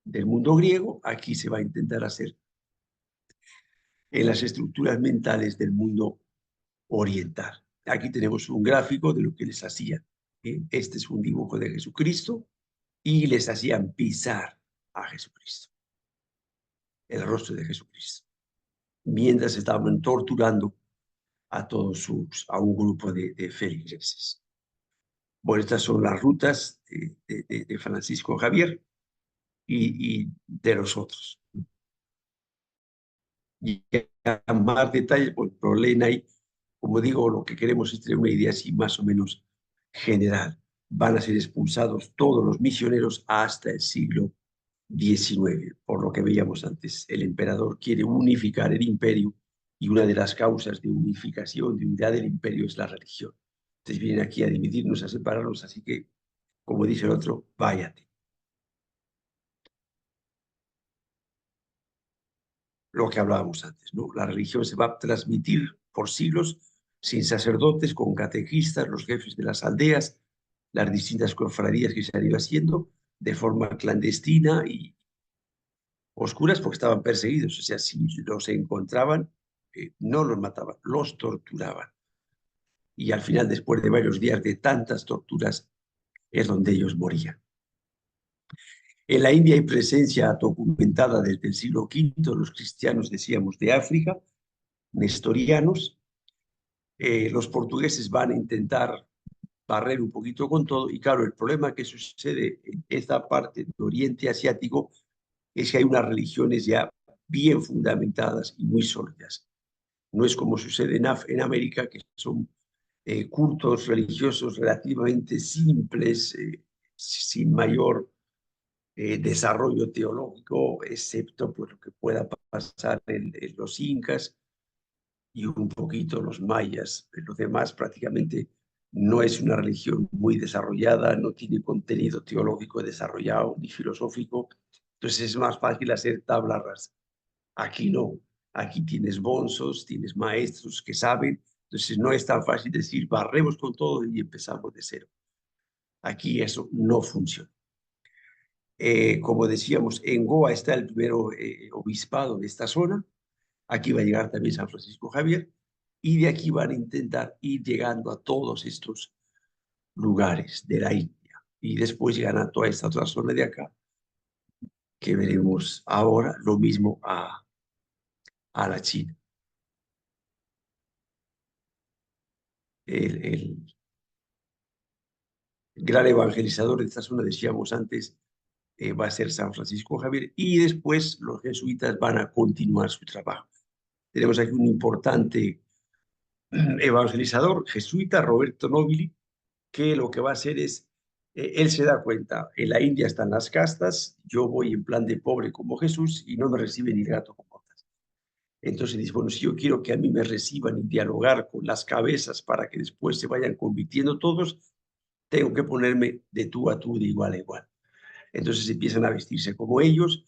del mundo griego. Aquí se va a intentar hacer en las estructuras mentales del mundo oriental. Aquí tenemos un gráfico de lo que les hacían. Este es un dibujo de Jesucristo y les hacían pisar a Jesucristo, el rostro de Jesucristo, mientras estaban torturando a un grupo de feligreses. Bueno, estas son las rutas de Francisco Javier y de los otros. Y a más detalles, pues lo leen ahí. Como digo, lo que queremos es tener una idea así más o menos general. Van a ser expulsados todos los misioneros hasta el siglo XIX, por lo que veíamos antes. El emperador quiere unificar el imperio y una de las causas de unificación, de unidad del imperio es la religión. Entonces vienen aquí a dividirnos, a separarnos, así que, como dice el otro, váyate. Lo que hablábamos antes, ¿no? La religión se va a transmitir por siglos sin sacerdotes, con catequistas, los jefes de las aldeas, las distintas cofradías que se han ido haciendo de forma clandestina y oscuras porque estaban perseguidos. O sea, si los encontraban, no los mataban, los torturaban. Y al final, después de varios días de tantas torturas, es donde ellos morían. En la India hay presencia documentada desde el siglo V, los cristianos, decíamos, de África, nestorianos. Los portugueses van a intentar barrer un poquito con todo, y claro, el problema que sucede en esta parte de Oriente Asiático es que hay unas religiones ya bien fundamentadas y muy sólidas. No es como sucede en América, que son cultos religiosos relativamente simples, sin mayor desarrollo teológico, excepto pues, lo que pueda pasar en los incas y un poquito los mayas. Pero los demás prácticamente no es una religión muy desarrollada, no tiene contenido teológico desarrollado ni filosófico, entonces es más fácil hacer tabla rasa. Aquí no, aquí tienes bonzos, tienes maestros que saben, entonces no es tan fácil decir barremos con todo y empezamos de cero. Aquí eso no funciona. Como decíamos, en Goa está el primero obispado de esta zona. Aquí va a llegar también San Francisco Javier y de aquí van a intentar ir llegando a todos estos lugares de la India y después llegan a toda esta otra zona de acá que veremos ahora, lo mismo a la China. El gran evangelizador de esta zona, decíamos antes, va a ser San Francisco Javier y después los jesuitas van a continuar su trabajo. Tenemos aquí un importante evangelizador jesuita, Roberto Nobili, que lo que va a hacer es, él se da cuenta, en la India están las castas, yo voy en plan de pobre como Jesús y no me recibe ni el gato con botas. Entonces dice, bueno, si yo quiero que a mí me reciban y dialogar con las cabezas para que después se vayan convirtiendo todos, tengo que ponerme de tú a tú, de igual a igual. Entonces empiezan a vestirse como ellos,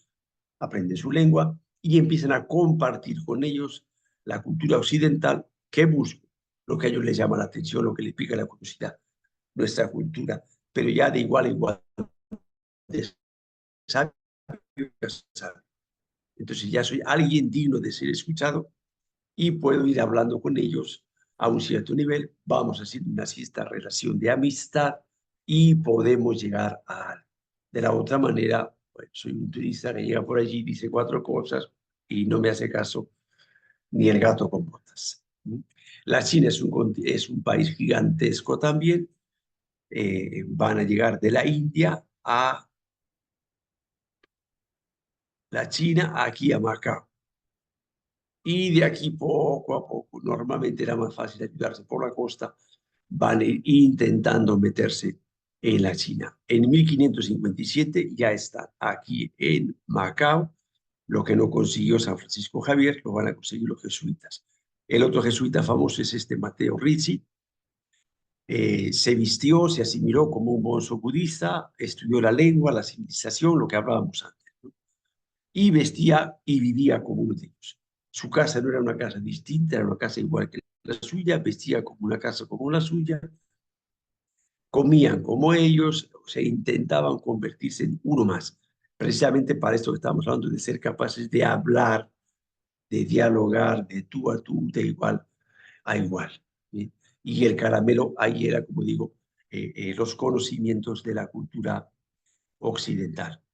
aprenden su lengua y empiezan a compartir con ellos la cultura occidental que busca, lo que a ellos les llama la atención, lo que les pica la curiosidad, nuestra cultura, pero ya de igual a igual, de sabio a sabio. Entonces ya soy alguien digno de ser escuchado y puedo ir hablando con ellos a un cierto nivel, vamos haciendo una cierta relación de amistad y podemos llegar a... De la otra manera, bueno, soy un turista que llega por allí, dice cuatro cosas y no me hace caso ni el gato con botas. La China es un país gigantesco también. Van a llegar de la India a la China, aquí a Macao. Y de aquí poco a poco, normalmente era más fácil ayudarse por la costa, van a ir intentando meterse en la China. En 1557 ya están aquí en Macao, lo que no consiguió San Francisco Javier, lo van a conseguir los jesuitas. El otro jesuita famoso es este Mateo Ricci, Se vistió, se asimiló como un monje budista, estudió la lengua, la civilización, lo que hablábamos antes, ¿no? Y vestía y vivía como uno de ellos. Su casa no era una casa distinta, era una casa igual que la suya, vestía como una casa como la suya, comían como ellos, se intentaban convertirse en uno más, precisamente para esto que estamos hablando, de ser capaces de hablar, de dialogar de tú a tú, de igual a igual. ¿Sí? Y el caramelo ahí era, como digo, los conocimientos de la cultura occidental.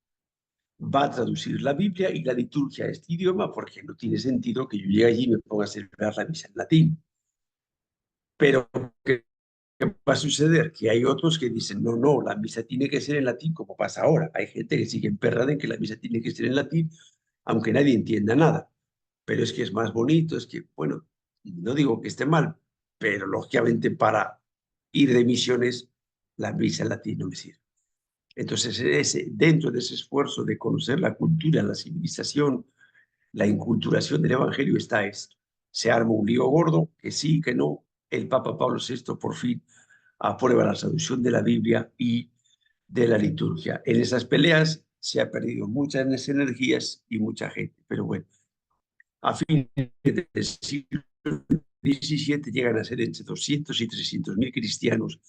Va a traducir la Biblia y la liturgia a este idioma porque no tiene sentido que yo llegue allí y me ponga a celebrar la misa en latín. Pero, ¿qué va a suceder? Que hay otros que dicen, no, no, la misa tiene que ser en latín, como pasa ahora. Hay gente que sigue emperrada en que la misa tiene que ser en latín, aunque nadie entienda nada. Pero es que es más bonito, es que, bueno, no digo que esté mal, pero lógicamente para ir de misiones, la misa en latín no me sirve. Entonces, dentro de ese esfuerzo de conocer la cultura, la civilización, la inculturación del Evangelio está esto. Se arma un lío gordo, que sí, que no. El Papa Pablo VI por fin aprueba la traducción de la Biblia y de la liturgia. En esas peleas se ha perdido muchas energías y mucha gente, pero bueno, a fines del siglo XVII llegan a ser entre 200 y 300 mil cristianos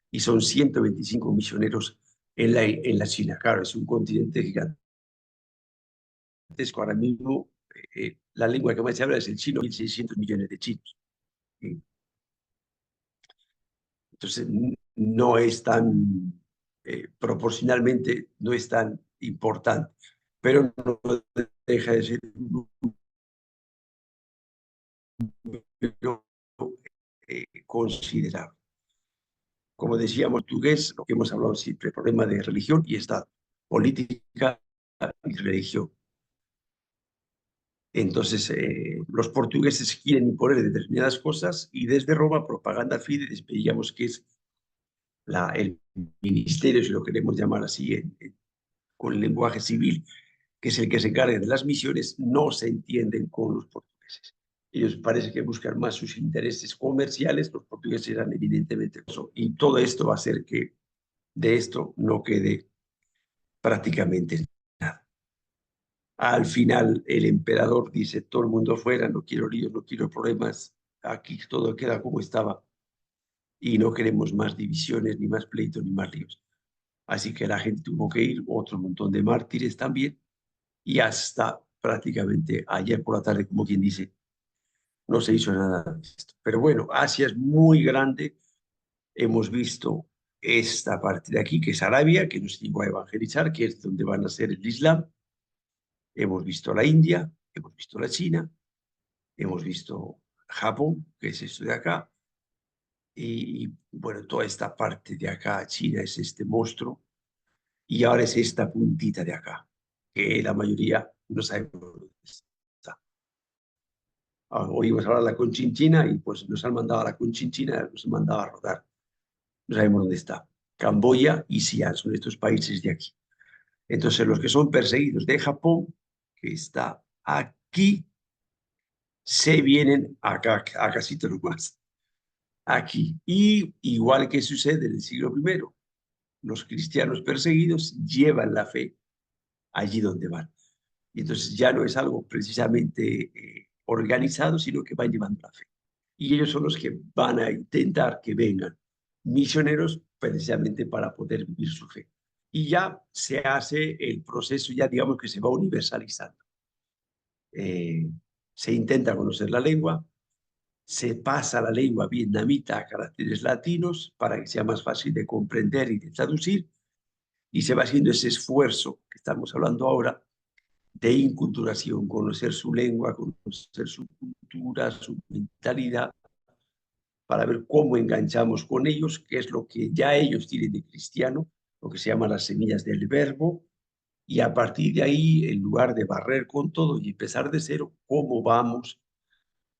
y son 125 misioneros en la China. Claro, es un continente gigantesco. Ahora mismo la lengua que más se habla es el chino, 1.600 millones de chinos. ¿Sí? Entonces, no es tan, proporcionalmente, no es tan importante, pero no deja de ser un número considerable. Como decíamos, portugués, lo que hemos hablado siempre, el problema de religión y Estado, política y religión. Entonces, los portugueses quieren imponer determinadas cosas y desde Roma, propaganda fide, veíamos que es el ministerio, si lo queremos llamar así, con el lenguaje civil, que es el que se encarga de las misiones, no se entienden con los portugueses. Ellos parece que buscan más sus intereses comerciales, los portugueses eran evidentemente eso, y todo esto va a hacer que de esto no quede prácticamente nada. Al final el emperador dice, todo el mundo fuera, no quiero líos, no quiero problemas, aquí todo queda como estaba y no queremos más divisiones, ni más pleitos, ni más líos. Así que la gente tuvo que ir, otro montón de mártires también, y hasta prácticamente ayer por la tarde, como quien dice, no se hizo nada de esto. Pero bueno, Asia es muy grande, hemos visto esta parte de aquí, que es Arabia, que nos llevó a evangelizar, que es donde van a ser el Islam. Hemos visto la India, hemos visto la China, hemos visto Japón, que es esto de acá, y bueno, toda esta parte de acá, China es este monstruo, y ahora es esta puntita de acá, que la mayoría no sabemos dónde está. Oímos hablar de la Conchinchina y pues nos han mandado a la Conchinchina, nos han mandado a rodar, no sabemos dónde está. Camboya y Xi'an son estos países de aquí. Entonces, los que son perseguidos de Japón, que está aquí, se vienen acá, a casito nomás, aquí. Y igual que sucede en el siglo I, los cristianos perseguidos llevan la fe allí donde van. Y entonces ya no es algo precisamente organizado, sino que van llevando la fe. Y ellos son los que van a intentar que vengan misioneros precisamente para poder vivir su fe. Y ya se hace el proceso, ya digamos que se va universalizando. Eh, Se intenta conocer la lengua, se pasa la lengua vietnamita a caracteres latinos para que sea más fácil de comprender y de traducir, y se va haciendo ese esfuerzo que estamos hablando ahora de inculturación, conocer su lengua, conocer su cultura, su mentalidad, para ver cómo enganchamos con ellos, qué es lo que ya ellos tienen de cristiano, lo que se llama las semillas del verbo, y a partir de ahí, en lugar de barrer con todo y empezar de cero, cómo vamos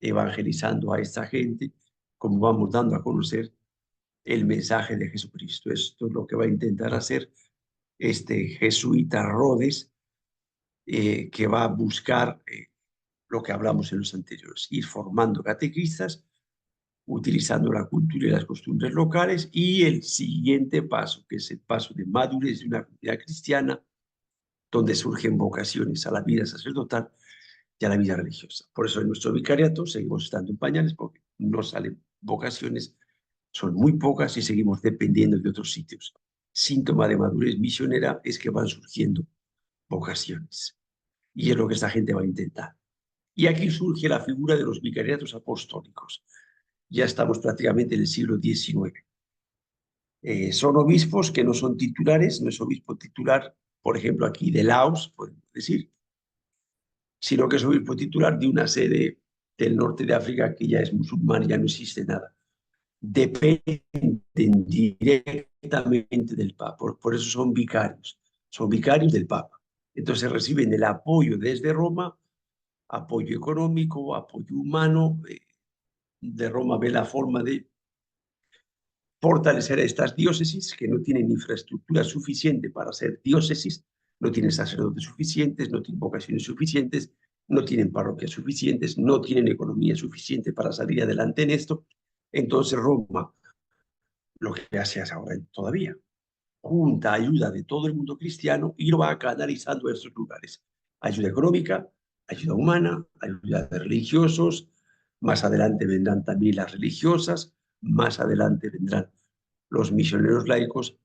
evangelizando a esta gente, cómo vamos dando a conocer el mensaje de Jesucristo. Esto es lo que va a intentar hacer este jesuita Rhodes, que va a buscar lo que hablamos en los anteriores, ir formando catequistas utilizando la cultura y las costumbres locales, y el siguiente paso, que es el paso de madurez de una comunidad cristiana, donde surgen vocaciones a la vida sacerdotal y a la vida religiosa. Por eso en nuestro vicariato seguimos estando en pañales, porque no salen vocaciones, son muy pocas y seguimos dependiendo de otros sitios. Síntoma de madurez misionera es que van surgiendo vocaciones, y es lo que esta gente va a intentar. Y aquí surge la figura de los vicariatos apostólicos. Ya estamos prácticamente en el siglo XIX. Son obispos que no son titulares, no es obispo titular, por ejemplo, aquí de Laos, podemos decir, sino que es obispo titular de una sede del norte de África que ya es musulmán y ya no existe nada. Dependen directamente del Papa, por eso son vicarios del Papa. Entonces reciben el apoyo desde Roma, apoyo económico, apoyo humano. De Roma ve la forma de fortalecer a estas diócesis que no tienen infraestructura suficiente para ser diócesis, no tienen sacerdotes suficientes, no tienen vocaciones suficientes, no tienen parroquias suficientes, no tienen economía suficiente para salir adelante en esto. Entonces Roma lo que hace es ahora todavía, junta ayuda de todo el mundo cristiano y lo va canalizando a estos lugares. Ayuda económica, ayuda humana, ayuda de religiosos, más adelante vendrán también las religiosas, más adelante vendrán los misioneros laicos,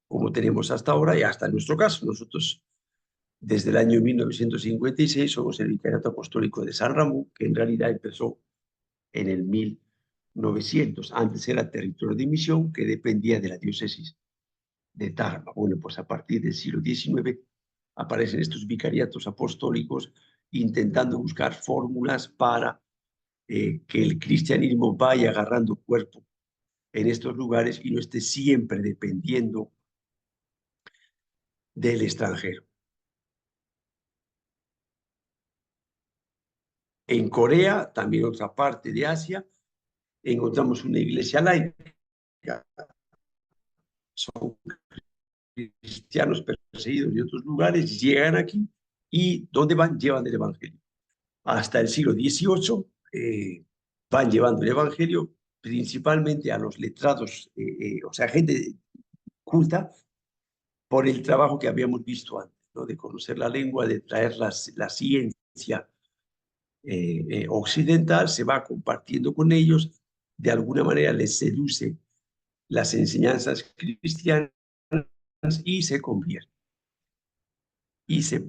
como tenemos hasta ahora y hasta en nuestro caso. Nosotros, desde el año 1956, somos el Vicariato Apostólico de San Ramón, que en realidad empezó en el 1900. Antes era territorio de misión que dependía de la diócesis de Tarma. Bueno, pues a partir del siglo XIX aparecen estos vicariatos apostólicos intentando buscar fórmulas para que el cristianismo vaya agarrando cuerpo en estos lugares y no esté siempre dependiendo del extranjero. En Corea, también otra parte de Asia, encontramos una iglesia laica. Son cristianos perseguidos de otros lugares, llegan aquí y ¿dónde van? Llevan el evangelio. Hasta el siglo XVIII van llevando el evangelio principalmente a los letrados, o sea, gente culta, por el trabajo que habíamos visto antes, ¿no? De conocer la lengua, de traer la ciencia occidental, se va compartiendo con ellos, de alguna manera les seduce las enseñanzas cristianas y se convierte. Y se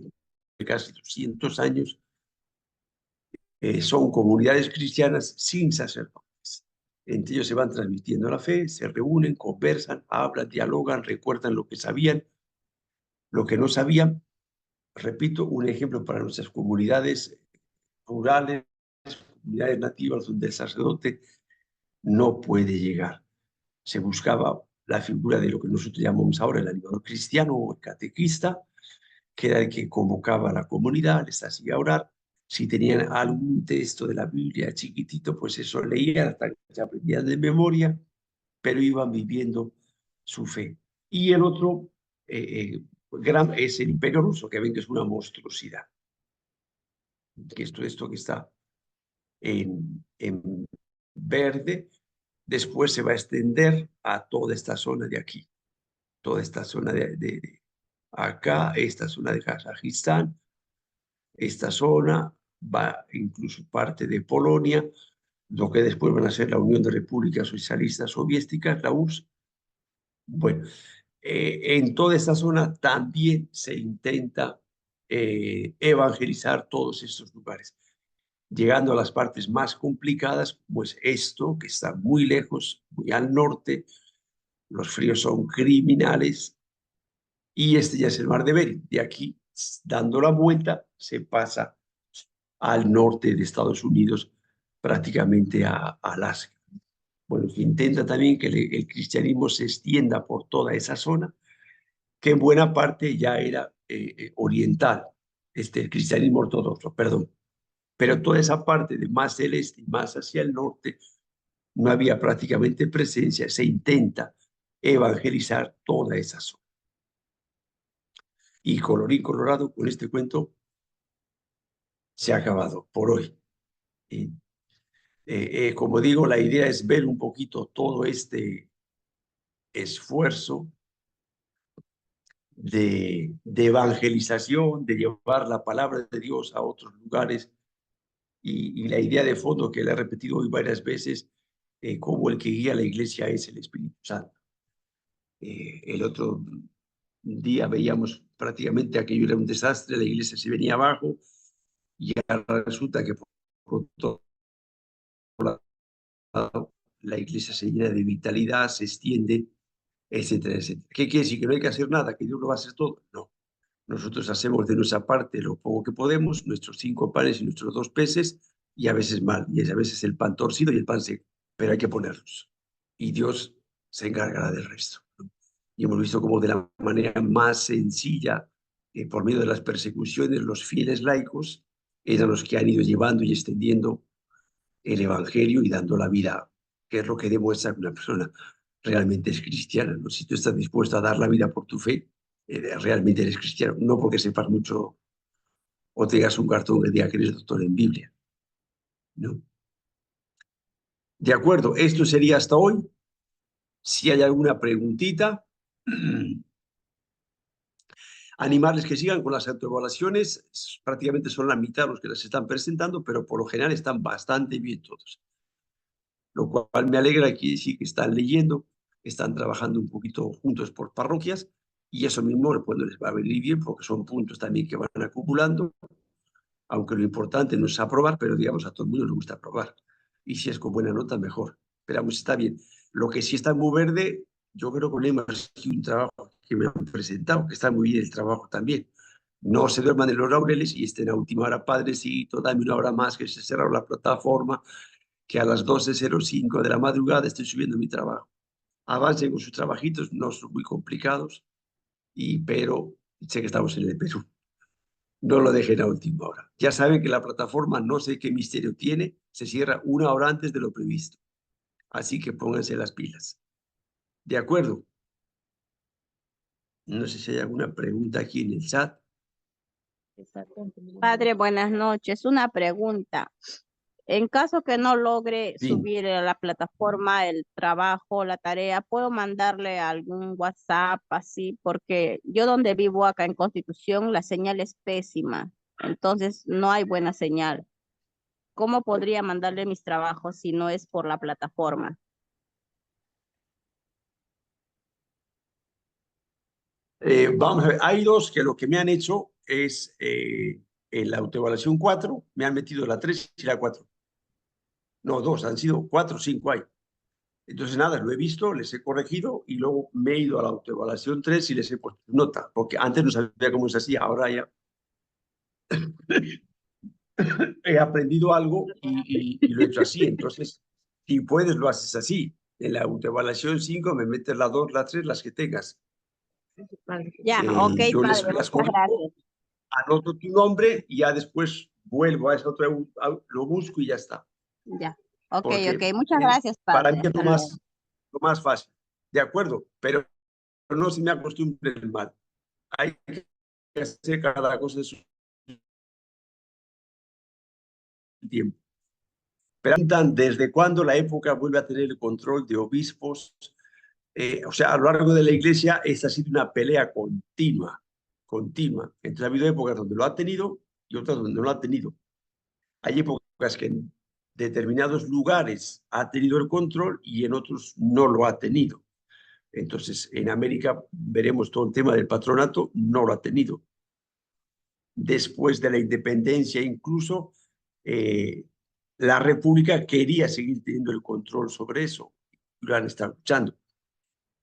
casi 200 años son comunidades cristianas sin sacerdotes. Entre ellos se van transmitiendo la fe, se reúnen, conversan, hablan, dialogan, recuerdan lo que sabían, lo que no sabían. Repito, un ejemplo para nuestras comunidades rurales, comunidades nativas donde el sacerdote no puede llegar. Se buscaba la figura de lo que nosotros llamamos ahora el animador cristiano o el catequista, que era el que convocaba a la comunidad, les hacía orar. Si tenían algún texto de la Biblia chiquitito, pues eso leían hasta que se aprendían de memoria, pero iban viviendo su fe. Y el otro es el Imperio Ruso, que ven que es una monstruosidad. Que esto que está en verde, después se va a extender a toda esta zona de aquí, toda esta zona de acá, esta zona de Kazajistán, esta zona va incluso parte de Polonia, lo que después van a ser la Unión de Repúblicas Socialistas Soviéticas, la URSS. Bueno, en toda esta zona también se intenta evangelizar todos estos lugares, llegando a las partes más complicadas, pues esto que está muy lejos, muy al norte, los fríos son criminales, y este ya es el mar de Bering. De aquí, dando la vuelta, se pasa al norte de Estados Unidos, prácticamente a Alaska. Bueno, se intenta también que el cristianismo se extienda por toda esa zona, que en buena parte ya era oriental, el cristianismo ortodoxo, perdón. Pero toda esa parte de más del este y más hacia el norte no había prácticamente presencia. Se intenta evangelizar toda esa zona. Y colorín colorado, con este cuento se ha acabado por hoy. Como digo, la idea es ver un poquito todo este esfuerzo de evangelización, de llevar la palabra de Dios a otros lugares y la idea de fondo que le he repetido hoy varias veces, cómo el que guía a la iglesia es el Espíritu Santo. El otro día veíamos prácticamente aquello era un desastre, la iglesia se venía abajo y ahora resulta que por todo lado la iglesia se llena de vitalidad, se extiende, etcétera, etcétera. ¿Qué quiere decir? ¿Que no hay que hacer nada? ¿Que Dios lo va a hacer todo? No. Nosotros hacemos de nuestra parte lo poco que podemos, nuestros 5 panes y nuestros 2 peces, y a veces mal, y a veces el pan torcido y el pan seco, pero hay que ponerlos. Y Dios se encargará del resto, ¿no? Y hemos visto como de la manera más sencilla, por medio de las persecuciones, los fieles laicos eran los que han ido llevando y extendiendo el Evangelio y dando la vida, que es lo que demuestra que una persona realmente es cristiana, ¿no? Si tú estás dispuesto a dar la vida por tu fe, realmente eres cristiano, no porque sepas mucho o tengas un cartón que diga que eres doctor en Biblia, ¿no? De acuerdo, esto sería hasta hoy. Si hay alguna preguntita, animarles que sigan con las autoevaluaciones, prácticamente son la mitad los que las están presentando, pero por lo general están bastante bien todos. Lo cual me alegra, que sí que están leyendo, están trabajando un poquito juntos por parroquias y eso mismo pues, les va a venir bien porque son puntos también que van acumulando, aunque lo importante no es aprobar, pero digamos a todo el mundo le gusta aprobar. Y si es con buena nota, mejor. Esperamos, está bien. Lo que sí está muy verde, yo creo que no más que un trabajo que me han presentado, que está muy bien el trabajo también. No se duerman en los laureles y estén a última hora, padrecito, dame una hora más que se cerró la plataforma, que a las 12:05 de la madrugada estoy subiendo mi trabajo. Avancen con sus trabajitos, no son muy complicados, pero sé que estamos en el Perú. No lo dejen a última hora. Ya saben que la plataforma, no sé qué misterio tiene, se cierra una hora antes de lo previsto. Así que pónganse las pilas. ¿De acuerdo? No sé si hay alguna pregunta aquí en el chat. Padre, buenas noches. Una pregunta. En caso que no logre Sí. subir a la plataforma el trabajo, la tarea, ¿puedo mandarle algún WhatsApp así? Porque yo donde vivo acá en Constitución, la señal es pésima. Entonces no hay buena señal. ¿Cómo podría mandarle mis trabajos si no es por la plataforma? Vamos a ver, hay dos que lo que me han hecho es en la autoevaluación 4, me han metido la 3 y la 4. No, dos, han sido 4 o 5 hay. Entonces, nada, lo he visto, les he corregido y luego me he ido a la autoevaluación 3 y les he puesto nota, porque antes no sabía cómo se hacía, ahora ya he aprendido algo y lo he hecho así. Entonces, si puedes, lo haces así. En la autoevaluación 5 me metes la 2, la 3, las que tengas. Ya, ok, Yo padre, las muchas corrijo, gracias. anoto tu nombre y ya después vuelvo a esa otra, lo busco y ya está. Ya, ok, ok, Porque muchas gracias, para mí padre. es Hasta luego. lo más fácil. De acuerdo, pero no se me acostumbre el mal. Hay que hacer cada cosa en su tiempo. Preguntan desde cuándo la época vuelve a tener el control de obispos. O sea, a lo largo de la iglesia, esta ha sido una pelea continua, continua. Entonces ha habido épocas donde lo ha tenido y otras donde no lo ha tenido. Hay épocas que en determinados lugares ha tenido el control y en otros no lo ha tenido. Entonces, en América veremos todo el tema del patronato, no lo ha tenido. Después de la independencia, incluso la República quería seguir teniendo el control sobre eso. Lo han estado luchando.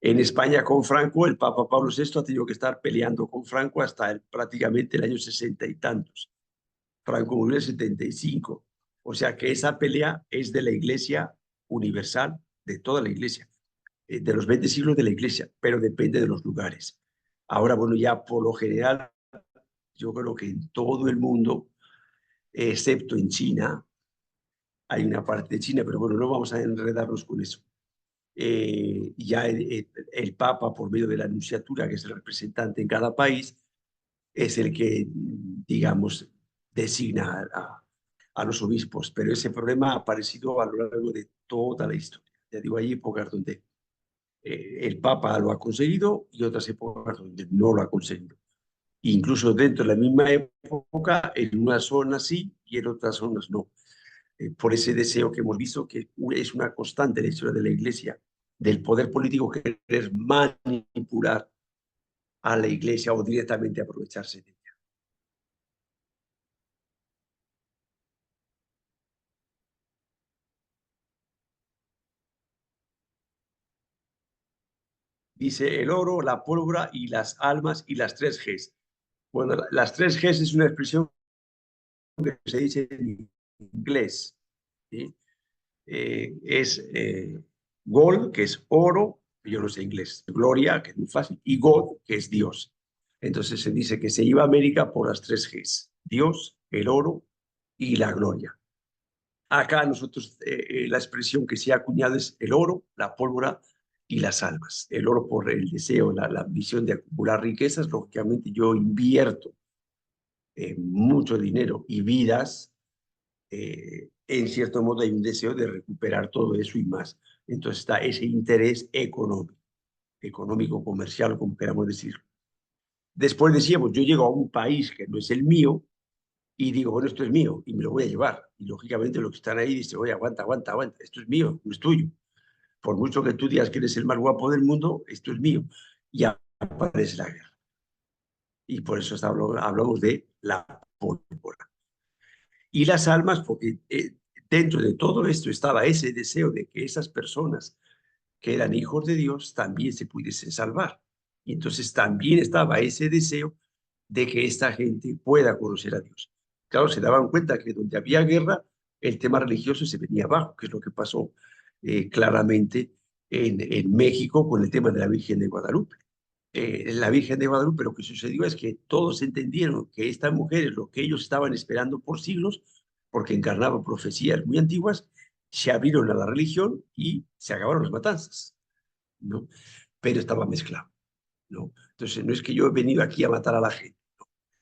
En España con Franco, el Papa Pablo VI ha tenido que estar peleando con Franco hasta prácticamente el año 60 y tantos. Franco murió en el 75. O sea que esa pelea es de la Iglesia universal, de toda la Iglesia, de los 20 siglos de la Iglesia, pero depende de los lugares. Ahora, bueno, ya por lo general, yo creo que en todo el mundo, excepto en China, hay una parte de China, pero bueno, no vamos a enredarnos con eso. Ya el Papa, por medio de la Nunciatura, que es el representante en cada país, es el que, digamos, designa a los obispos, pero ese problema ha aparecido a lo largo de toda la historia. Ya digo, hay épocas donde el Papa lo ha conseguido y otras épocas donde no lo ha conseguido. Incluso dentro de la misma época, en unas zonas sí y en otras zonas no. Por ese deseo que hemos visto que es una constante en la historia de la Iglesia, del poder político querer manipular a la Iglesia o directamente aprovecharse de ella. Dice el oro, la pólvora y las almas y las tres Gs. Bueno, las tres Gs es una expresión que se dice en inglés. ¿Sí? Es gold, que es oro, yo no sé inglés, gloria, que es muy fácil, y God, que es Dios. Entonces se dice que se iba a América por las tres Gs, Dios, el oro y la gloria. Acá nosotros la expresión que se ha acuñado es el oro, la pólvora y las almas. El oro por el deseo, la ambición de acumular riquezas, lógicamente yo invierto mucho dinero y vidas, en cierto modo hay un deseo de recuperar todo eso y más. Entonces está ese interés económico, comercial, como queramos decirlo. Después decíamos, yo llego a un país que no es el mío y digo, bueno, esto es mío y me lo voy a llevar. Y lógicamente los que están ahí dicen, oye, aguanta, aguanta, aguanta, esto es mío, no es tuyo. Por mucho que tú digas que eres el más guapo del mundo, esto es mío. Y aparece la guerra. Y por eso hablamos de la pólvora. Y las almas, porque dentro de todo esto estaba ese deseo de que esas personas que eran hijos de Dios también se pudiesen salvar. Y entonces también estaba ese deseo de que esta gente pueda conocer a Dios. Claro, se daban cuenta que donde había guerra, el tema religioso se venía abajo, que es lo que pasó claramente en México con el tema de la Virgen de Guadalupe. La Virgen de Guadalupe, lo que sucedió es que todos entendieron que esta mujer es lo que ellos estaban esperando por siglos, porque encarnaba profecías muy antiguas, se abrieron a la religión y se acabaron las matanzas, ¿no? Pero estaba mezclado, ¿no? Entonces, no es que yo he venido aquí a matar a la gente,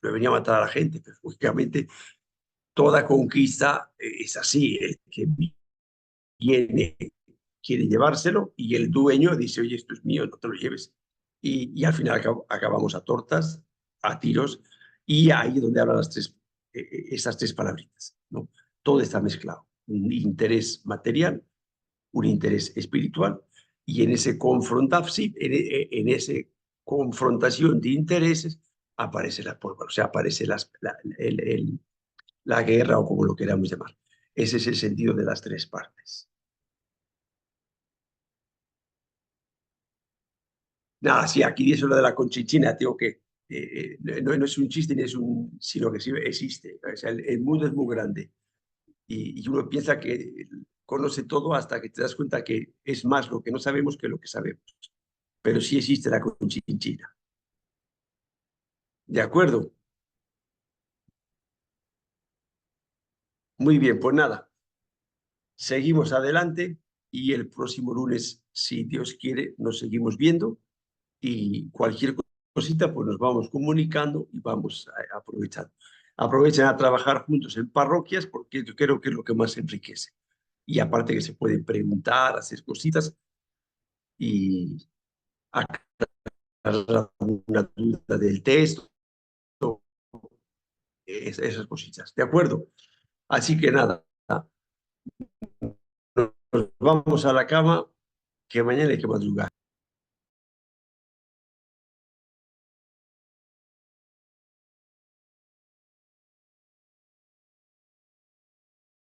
no he venido a matar a la gente, pero lógicamente toda conquista es así, el que viene quiere llevárselo y el dueño dice, oye, esto es mío, no te lo lleves. Y al final acabamos a tortas, a tiros, y ahí es donde hablan esas tres palabritas, ¿no? Todo está mezclado. Un interés material, un interés espiritual, y en ese sí, en ese confrontación de intereses aparece la pólvora, o sea, aparece la guerra o como lo queramos llamar. Ese es el sentido de las tres partes. Nada, sí, aquí dice lo de la Conchinchina, digo que no es un chiste, ni es sino que sí existe. O sea, el mundo es muy grande y uno piensa que conoce todo hasta que te das cuenta que es más lo que no sabemos que lo que sabemos. Pero sí existe la Conchinchina. ¿De acuerdo? Muy bien, pues nada, seguimos adelante y el próximo lunes, si Dios quiere, nos seguimos viendo y cualquier cosita, pues nos vamos comunicando y vamos aprovechando. Aprovechen a trabajar juntos en parroquias porque yo creo que es lo que más enriquece. Y aparte que se pueden preguntar, hacer cositas y aclarar una duda del texto, esas cositas. ¿De acuerdo? Así que nada, nos vamos a la cama, que mañana hay que madrugar.